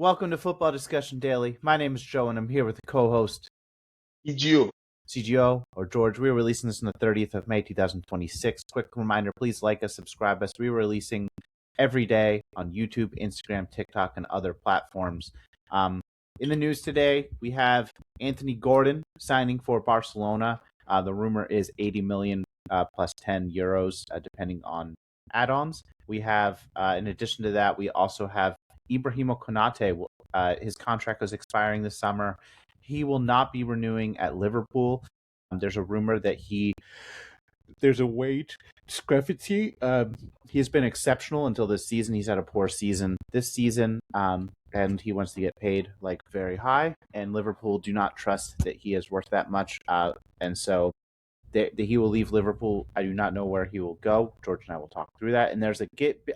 Welcome to Football Discussion Daily. My name is Joe, and I'm here with the co-host CGO. CGO, or George. We're releasing this on the 30th of May, 2026. Quick reminder, please like us, subscribe us. We're releasing every day on YouTube, Instagram, TikTok, and other platforms. In the news today, we have Anthony Gordon signing for Barcelona. The rumor is 80 million plus 10 euros, depending on add-ons. We have, in addition to that, we also have Ibrahimo Konate. His contract was expiring this summer. He will not be renewing at Liverpool. There's a rumor that there's a wage discrepancy. He's been exceptional until this season. He's had a poor season this season, and he wants to get paid like very high. And Liverpool do not trust that he is worth that much, and so he will leave Liverpool. I do not know where he will go. George and I will talk through that. And there's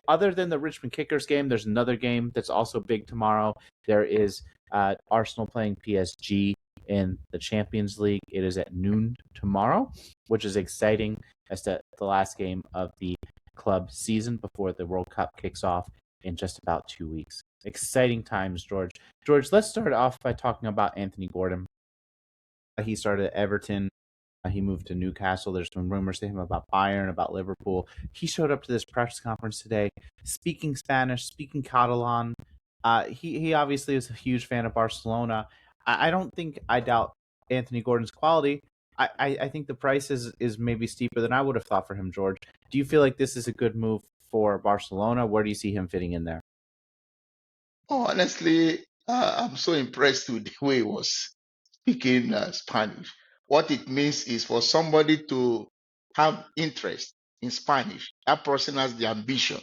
other than the Richmond Kickers game, there's another game that's also big tomorrow. There is Arsenal playing PSG in the Champions League. It is at noon tomorrow, which is exciting as the last game of the club season before the World Cup kicks off in just about 2 weeks. Exciting times, George. George, let's start off by talking about Anthony Gordon. He started at Everton. He moved to Newcastle. There's some rumors to him about Bayern, about Liverpool. He showed up to this press conference today speaking Spanish, speaking Catalan. He obviously is a huge fan of Barcelona. I doubt Anthony Gordon's quality. I think the price is maybe steeper than I would have thought for him, George. Do you feel like this is a good move for Barcelona? Where do you see him fitting in there? Oh, honestly, I'm so impressed with the way he was speaking Spanish. What it means is for somebody to have interest in Spanish, that person has the ambition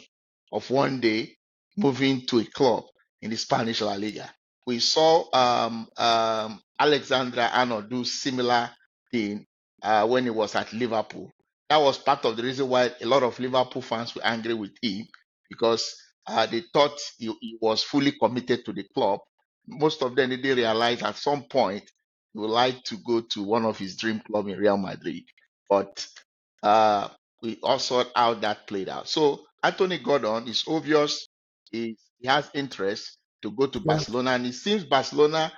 of one day moving to a club in the Spanish La Liga. We saw Alexander Arnold do similar thing when he was at Liverpool. That was part of the reason why a lot of Liverpool fans were angry with him, because they thought he was fully committed to the club. Most of them didn't realize at some point he would like to go to one of his dream clubs in Real Madrid. But we also saw how that played out. So Anthony Gordon is obvious he has interest to go to Barcelona, and it seems Barcelona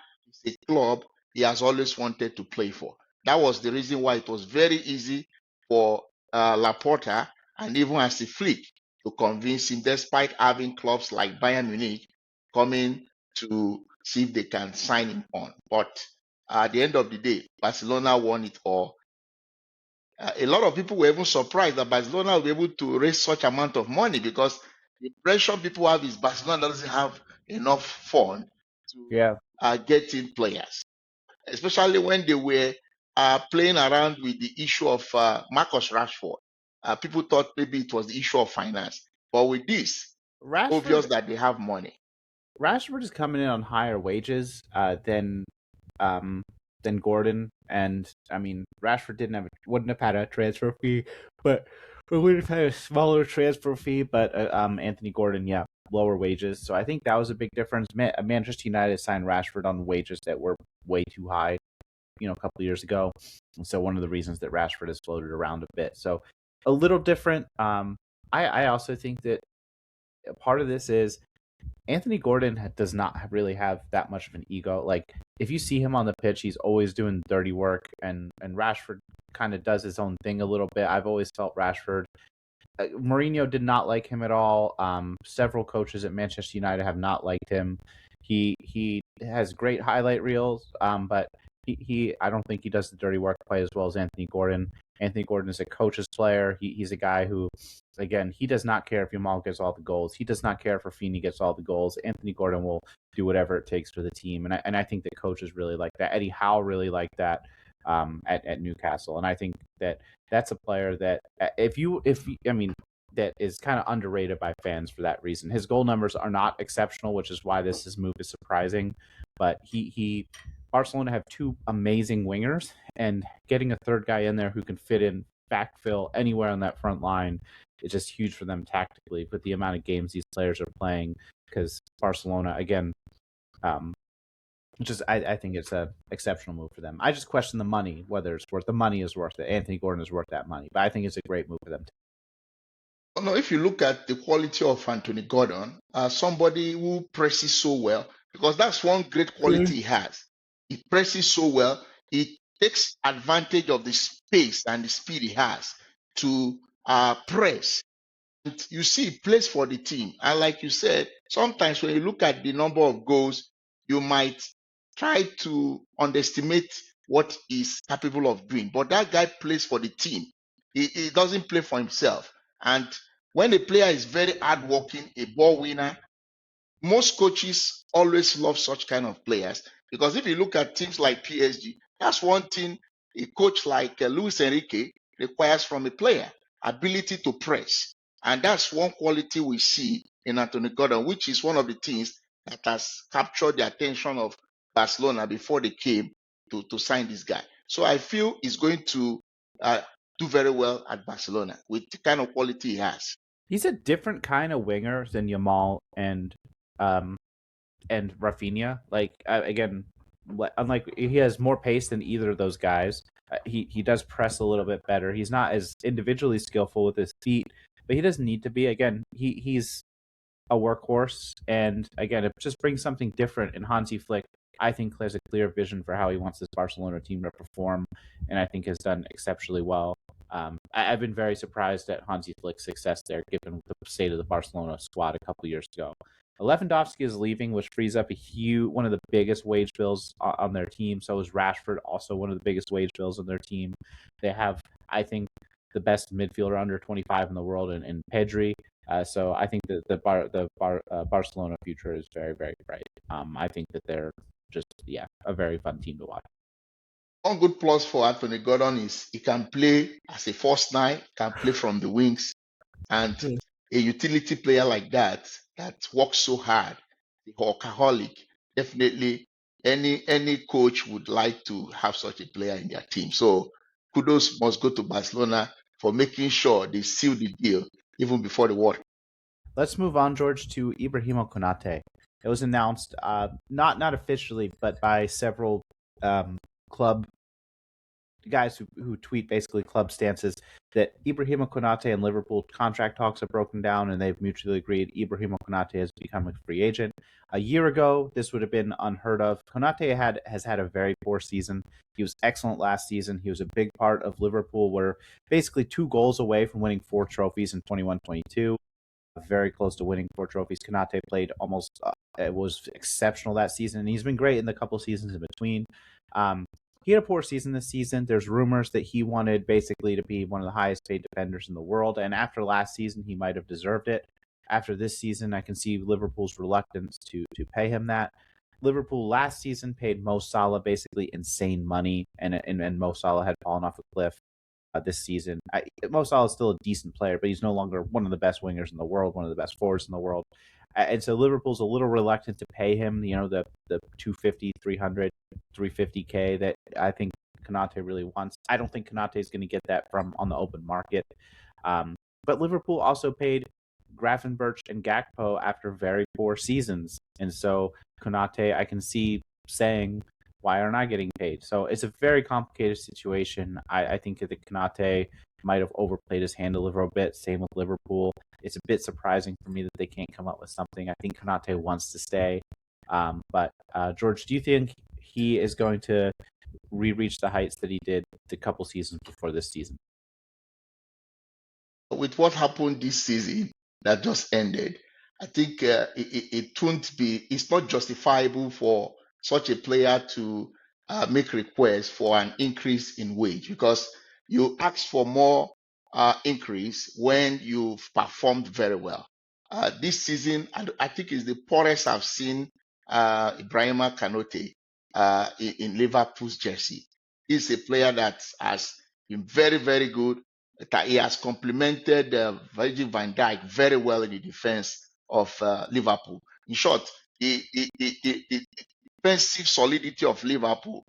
is a club he has always wanted to play for. That was the reason why it was very easy for Laporta and even Hansi Flick to convince him, despite having clubs like Bayern Munich coming to see if they can sign him on. But at the end of the day, Barcelona won it all. A lot of people were even surprised that Barcelona will be able to raise such amount of money, because the impression people have is Barcelona doesn't have enough fund to get in players, especially when they were playing around with the issue of Marcus Rashford. People thought maybe it was the issue of finance, but with this, obvious that they have money. Rashford is coming in on higher wages than Gordon, and I mean Rashford wouldn't have had a transfer fee, but we would have had a smaller transfer fee. But Anthony Gordon, lower wages. So I think that was a big difference. Manchester United signed Rashford on wages that were way too high, a couple of years ago. And so one of the reasons that Rashford has floated around a bit. So a little different. I also think that part of this is Anthony Gordon does not really have that much of an ego. Like, if you see him on the pitch, he's always doing dirty work, and Rashford kind of does his own thing a little bit. I've always felt Rashford. Mourinho did not like him at all. Several coaches at Manchester United have not liked him. He has great highlight reels, but I don't think he does the dirty work quite as well as Anthony Gordon. Anthony Gordon is a coach's player. He's a guy who, again, he does not care if Yamal gets all the goals. He does not care if Rafinha gets all the goals. Anthony Gordon will do whatever it takes for the team, and I think that coaches really like that. Eddie Howe really liked that at Newcastle, and I think that that's a player that that is kind of underrated by fans for that reason. His goal numbers are not exceptional, which is why his move is surprising, but Barcelona have two amazing wingers, and getting a third guy in there who can fit in, backfill anywhere on that front line is just huge for them tactically with the amount of games these players are playing, because Barcelona, again, I think it's an exceptional move for them. I just question the money, whether it's worth the money is worth it. Anthony Gordon is worth that money, but I think it's a great move for them. No, if you look at the quality of Anthony Gordon, somebody who presses so well, because that's one great quality he has. He presses so well. He takes advantage of the space and the speed he has to press. And you see, he plays for the team. And like you said, sometimes when you look at the number of goals, you might try to underestimate what he's capable of doing. But that guy plays for the team. He doesn't play for himself. And when a player is very hardworking, a ball winner, most coaches always love such kind of players, because if you look at teams like PSG, that's one thing a coach like Luis Enrique requires from a player: ability to press. And that's one quality we see in Anthony Gordon, which is one of the things that has captured the attention of Barcelona before they came to sign this guy. So I feel he's going to do very well at Barcelona with the kind of quality he has. He's a different kind of winger than Yamal um and Rafinha. Like again, unlike, he has more pace than either of those guys. He does press a little bit better. He's not as individually skillful with his feet, but he doesn't need to be. Again, he's a workhorse, and again, it just brings something different. And Hansi Flick, I think, has a clear vision for how he wants this Barcelona team to perform, and I think has done exceptionally well. I've been very surprised at Hansi Flick's success there, given the state of the Barcelona squad a couple years ago. Lewandowski is leaving, which frees up one of the biggest wage bills on their team. So is Rashford, also one of the biggest wage bills on their team. They have, I think, the best midfielder under 25 in the world in Pedri. So I think that the Barcelona future is very, very bright. I think that they're just, a very fun team to watch. One good plus for Anthony Gordon is he can play as a false nine, can play from the wings, and a utility player like that works so hard, the workaholic. Definitely, any coach would like to have such a player in their team. So kudos must go to Barcelona for making sure they seal the deal even before the World Cup. Let's move on, George, to Ibrahima Konate. It was announced, not officially, but by several club guys who tweet basically club stances, that Ibrahima Konate and Liverpool contract talks have broken down, and they've mutually agreed Ibrahima Konate has become a free agent. A year ago, this would have been unheard of. Konate has had a very poor season. He was excellent last season. He was a big part of Liverpool. Were basically 2 goals away from winning 4 trophies in 21-22. Very close to winning 4 trophies. Konate played almost, it was exceptional that season, and he's been great in the couple seasons in between. He had a poor season this season. There's rumors that he wanted basically to be one of the highest paid defenders in the world, and after last season, he might have deserved it. After this season, I can see Liverpool's reluctance to pay him that. Liverpool last season paid Mo Salah basically insane money, and Mo Salah had fallen off a cliff this season. Mo Salah is still a decent player, but he's no longer one of the best wingers in the world, one of the best forwards in the world. And so Liverpool's a little reluctant to pay him, the 250, 300, 350K that I think Konate really wants. I don't think Konate is going to get that from on the open market. But Liverpool also paid Gravenberch and Gakpo after very poor seasons. And so Konate, I can see saying, why aren't I getting paid? So it's a very complicated situation. I think that Konate might have overplayed his hand a little bit. Same with Liverpool. It's a bit surprising for me that they can't come up with something. I think Konate wants to stay. But George, do you think he is going to reach the heights that he did the couple seasons before this season? With what happened this season that just ended, I think it won't be, it's not justifiable for such a player to make requests for an increase in wage, because you ask for more increase when you've performed very well. This season, I think is the poorest I've seen Ibrahima Konate in Liverpool's jersey. He's a player that has been very, very good. That he has complemented Virgil van Dijk very well in the defense of Liverpool. In short, the defensive solidity of Liverpool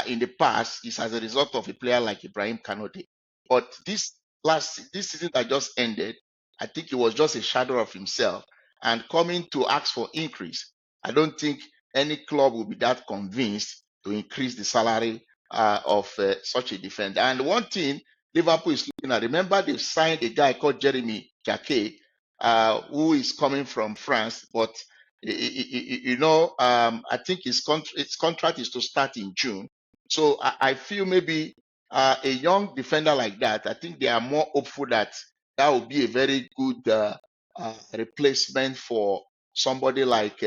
in the past is as a result of a player like Ibrahim Konate. But this season that just ended, I think it was just a shadow of himself. And coming to ask for increase, I don't think any club will be that convinced to increase the salary of such a defender. And one thing Liverpool is looking at, remember they've signed a guy called Jeremy Jacquet, who is coming from France, but I think his contract is to start in June. So I feel maybe a young defender like that, I think they are more hopeful that that will be a very good replacement for somebody like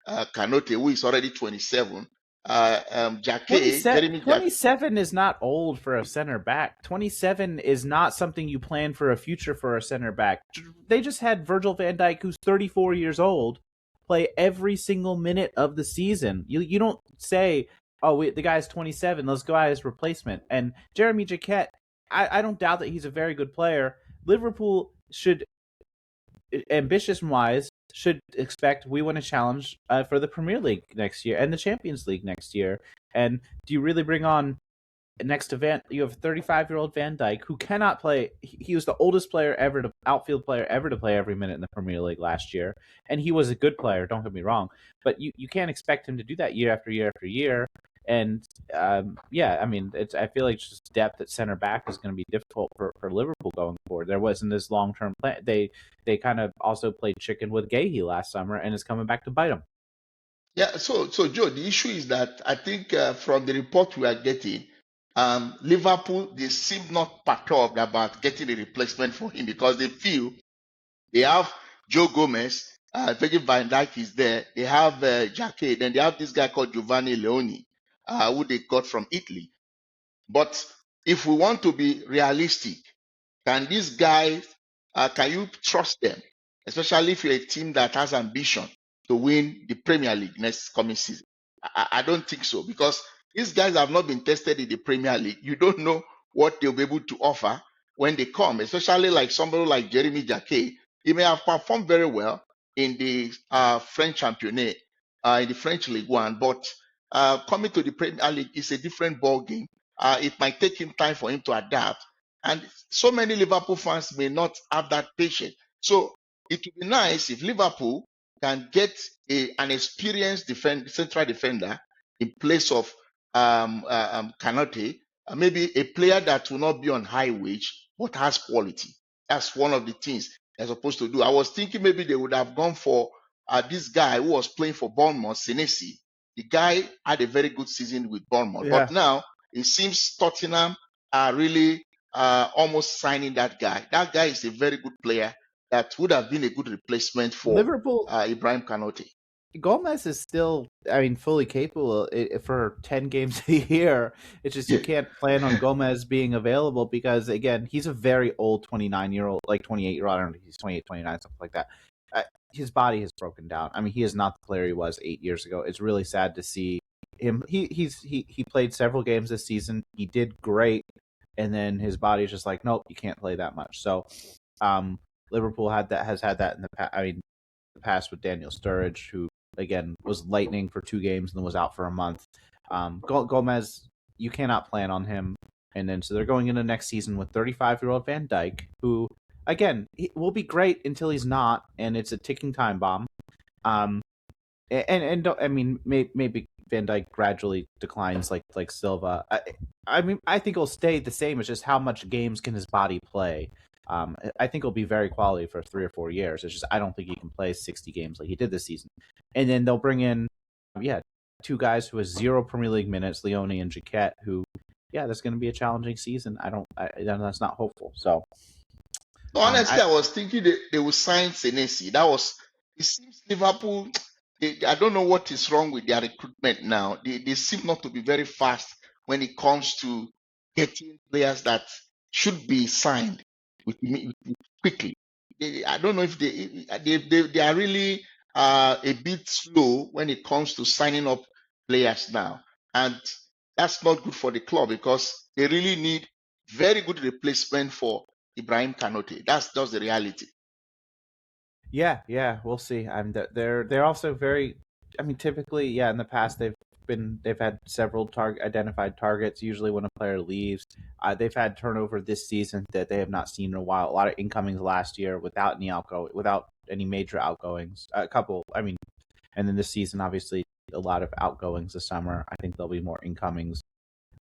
Konate, who is already 27. Jeremy Jacquet. 27 is not old for a center back. 27 is not something you plan for a future for a center back. They just had Virgil van Dijk, who's 34 years old, play every single minute of the season. You don't say, oh, the guy's 27, let's go out his replacement. And Jeremy Jacquet, I don't doubt that he's a very good player. Liverpool should, ambitious-wise, should expect we want to challenge for the Premier League next year and the Champions League next year. And do you really bring on next to you have a 35-year-old Van Dijk who cannot play. He was the oldest player ever to outfield player ever to play every minute in the Premier League last year, and he was a good player. Don't get me wrong, but you can't expect him to do that year after year after year. And I mean, I feel like just depth at center back is going to be difficult for Liverpool going forward. There wasn't this long-term plan. They kind of also played chicken with Gahey last summer, and it's coming back to bite them. Yeah, so Joe, the issue is that I think from the report we are getting, Liverpool, they seem not perturbed about getting a replacement for him because they feel they have Joe Gomez, Virgil van Dijk is there, they have Jacquet, then they have this guy called Giovanni Leoni, who they got from Italy. But if we want to be realistic, can these guys, can you trust them? Especially if you're a team that has ambition to win the Premier League next coming season. I don't think so because these guys have not been tested in the Premier League. You don't know what they'll be able to offer when they come, especially like somebody like Jeremy Jacquet. He may have performed very well in the French Championnat, in the French League One, but coming to the Premier League is a different ball game. It might take him time for him to adapt. And so many Liverpool fans may not have that patience. So it would be nice if Liverpool can get an experienced central defender in place of Konate, maybe a player that will not be on high wage but has quality. That's one of the things they're supposed to do. I was thinking maybe they would have gone for this guy who was playing for Bournemouth, Senesi. The guy had a very good season with Bournemouth, Yeah. but now it seems Tottenham are really almost signing that guy. That guy is a very good player that would have been a good replacement for Liverpool. Ibrahim Konate. Gomez is still, I mean, fully capable for 10 games a year. It's just you can't plan on Gomez being available because, again, he's a very old 29-year-old, like 28-year-old. I don't know if he's 28, 29, something like that. His body has broken down. I mean, he is not the player he was 8 years ago. It's really sad to see him. He played several games this season. He did great, and then his body is just like, nope, you can't play that much. So, Liverpool has had that in the past. I mean, the past with Daniel Sturridge, who again was lightning for 2 games and then was out for a month. Gomez, you cannot plan on him. And then so they're going into next season with 35-year-old Van Dijk, who again will be great until he's not, and it's a ticking time bomb. And don't, I mean, maybe Van Dijk gradually declines like Silva. I mean, I think he'll stay the same. It's just how much games can his body play. I think he'll be very quality for 3 or 4 years. It's just I don't think he can play 60 games like he did this season. And then they'll bring in, 2 guys who has 0 Premier League minutes, Leone and Jacquet, who, that's going to be a challenging season. That's not hopeful. So, honestly, I was thinking they would sign Senesi. It seems Liverpool. I don't know what is wrong with their recruitment now. They seem not to be very fast when it comes to getting players that should be signed quickly. I don't know if they are really a bit slow when it comes to signing up players now, and that's not good for the club because they really need very good replacement for Ibrahim Konate. That's just the reality. Yeah, we'll see. They're also very. I mean, typically, in the past they've had several identified targets. Usually, when a player leaves, they've had turnover this season that they have not seen in a while. A lot of incomings last year without any major outgoings. A couple. I mean, and then this season, obviously, a lot of outgoings this summer. I think there'll be more incomings.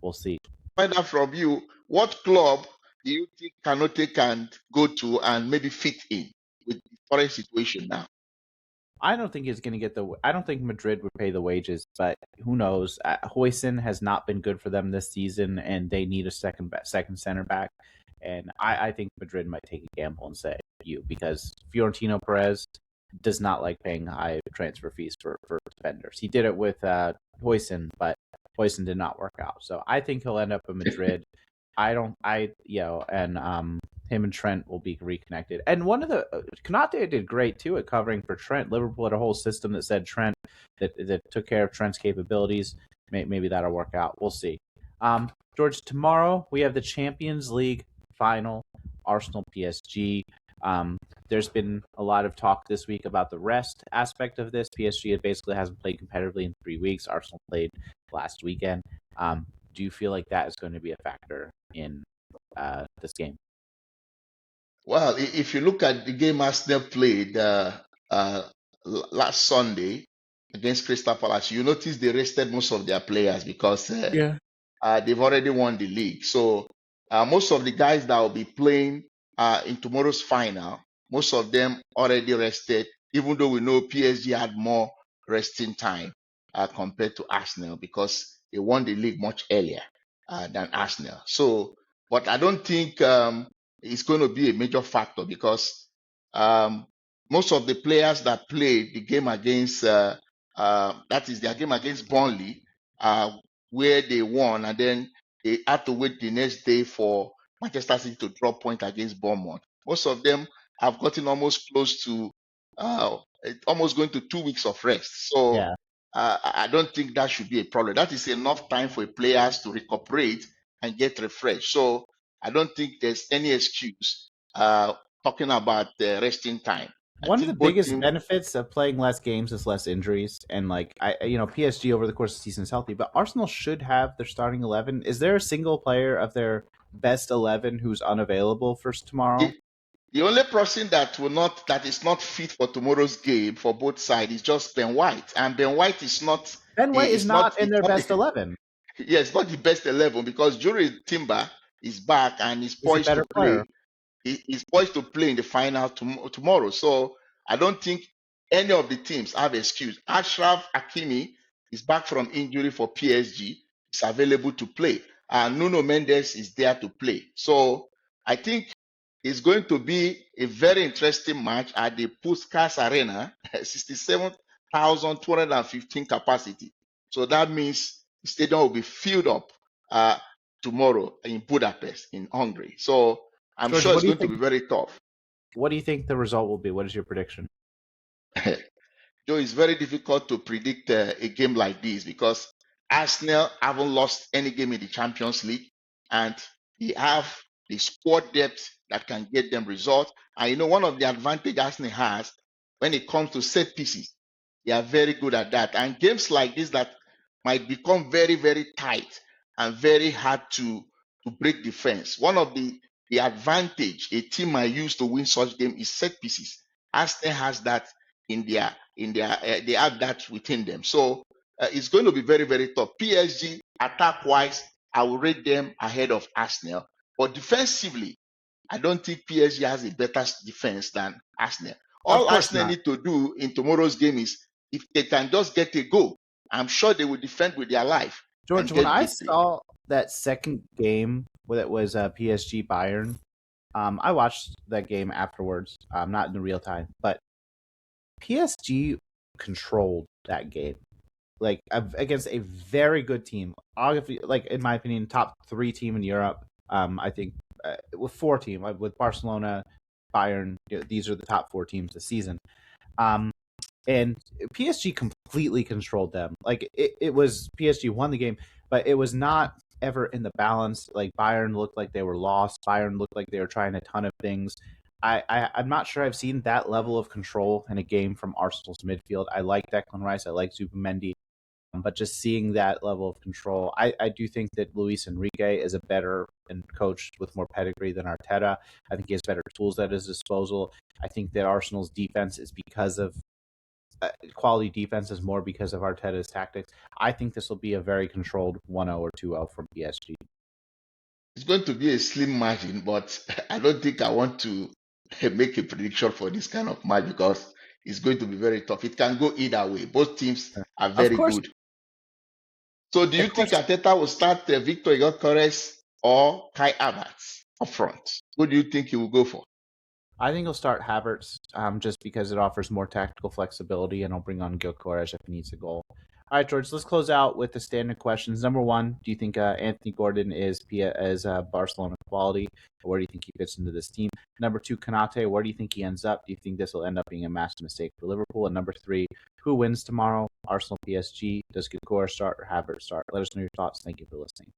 We'll see. Find out from you, what club do you think Konate can go to and maybe fit in with the current situation now? I don't think he's going to get the. I don't think Madrid would pay the wages, but who knows? Huijsen has not been good for them this season, and they need a second center back. And I think Madrid might take a gamble and say you because Fiorentino Perez does not like paying high transfer fees for defenders. He did it with Huijsen, but Huijsen did not work out. So I think he'll end up in Madrid. And him and Trent will be reconnected. And one of the Konate did great too at covering for Trent. Liverpool had a whole system that said Trent that took care of Trent's capabilities. Maybe that'll work out. We'll see. George, tomorrow we have the Champions League final, Arsenal PSG. There's been a lot of talk this week about the rest aspect of this. PSG basically hasn't played competitively in 3 weeks. Arsenal played last weekend. Do you feel like that is going to be a factor in this game? Well, if you look at the game Arsenal played last Sunday against Crystal Palace, you notice they rested most of their players because they've already won the league. So most of the guys that will be playing in tomorrow's final, most of them already rested, even though we know PSG had more resting time compared to Arsenal because they won the league much earlier than Arsenal. So, but I don't think it's going to be a major factor because most of the players that played the game against that is their game against Burnley, where they won, and then they had to wait the next day for Manchester City to drop point against Bournemouth. Most of them have gotten almost close to almost going to 2 weeks of rest. So Yeah. I don't think that should be a problem. That is enough time for players to recuperate and get refreshed. So I don't think there's any excuse talking about resting time. I One of the think both biggest teams. benefits of playing less games is less injuries, and PSG over the course of the season is healthy, but Arsenal should have their starting 11. Is there a single player of their best 11 who's unavailable for tomorrow? The only person that is not fit for tomorrow's game for both sides is just Ben White, and Ben White is not. Ben White is not in It's their not. best 11. Yeah, it's not the best 11 because Jure Timber is back and is He's a poised to better play. player. He's poised to play in the final tomorrow. So I don't think any of the teams have excuse. Ashraf Hakimi is back from injury for PSG. He's available to play. And Nuno Mendes is there to play. So I think it's going to be a very interesting match at the Puskas Arena, 67,215 capacity. So that means the stadium will be filled up tomorrow in Budapest, in Hungary. So I'm George, sure what it's do you going to think? be very tough. What do you think the result will be? What is your prediction? Joe, it's very difficult to predict a game like this because Arsenal haven't lost any game in the Champions League and they have the squad depth that can get them results. And you know, one of the advantage Arsenal has when it comes to set pieces, they are very good at that. And games like this that might become very, very tight and very hard to break defense. One of the advantage a team might use to win such game is set pieces. Arsenal has that they have that within them. So it's going to be very, very tough. PSG attack wise, I will rate them ahead of Arsenal, but defensively, I don't think PSG has a better defense than Arsenal. Of All course Arsenal not. need to do in tomorrow's game is if they can just get a goal, I'm sure they will defend with their life and George, when get I victory. saw that second game that was PSG Bayern, I watched that game afterwards, not in the real time, but PSG controlled that game like against a very good team. Like in my opinion, top 3 team in Europe. I think with 4 team with Barcelona, Bayern. These are the top 4 teams this season. Um, and PSG completely controlled them. Like it was PSG won the game, but it was not ever in the balance. Like Bayern looked like they were lost. Bayern looked like they were trying a ton of things. I'm not sure I've seen that level of control in a game from Arsenal's midfield. I like Declan Rice. I like Zubimendi. But just seeing that level of control, I do think that Luis Enrique is a better and coach with more pedigree than Arteta. I think he has better tools at his disposal. I think that Arsenal's defense is because of quality defense is more because of Arteta's tactics. I think this will be a very controlled 1-0 or 2-0 from PSG. It's going to be a slim margin, but I don't think I want to make a prediction for this kind of match because is going to be very tough. It can go either way. Both teams are Of very course, good. So do a you think question. Ateta will start Victor Gyokeres or Kai Havertz up front? Who do you think he will go for? I think he'll start Havertz just because it offers more tactical flexibility, and he'll bring on Gyökeres if he needs a goal. All right, George, let's close out with the standard questions. Number one, do you think Anthony Gordon is Barcelona quality? Or where do you think he fits into this team? Number two, Konate, where do you think he ends up? Do you think this will end up being a massive mistake for Liverpool? And number three, who wins tomorrow? Arsenal, PSG? Does Gyökeres start or Havertz start? Let us know your thoughts. Thank you for listening.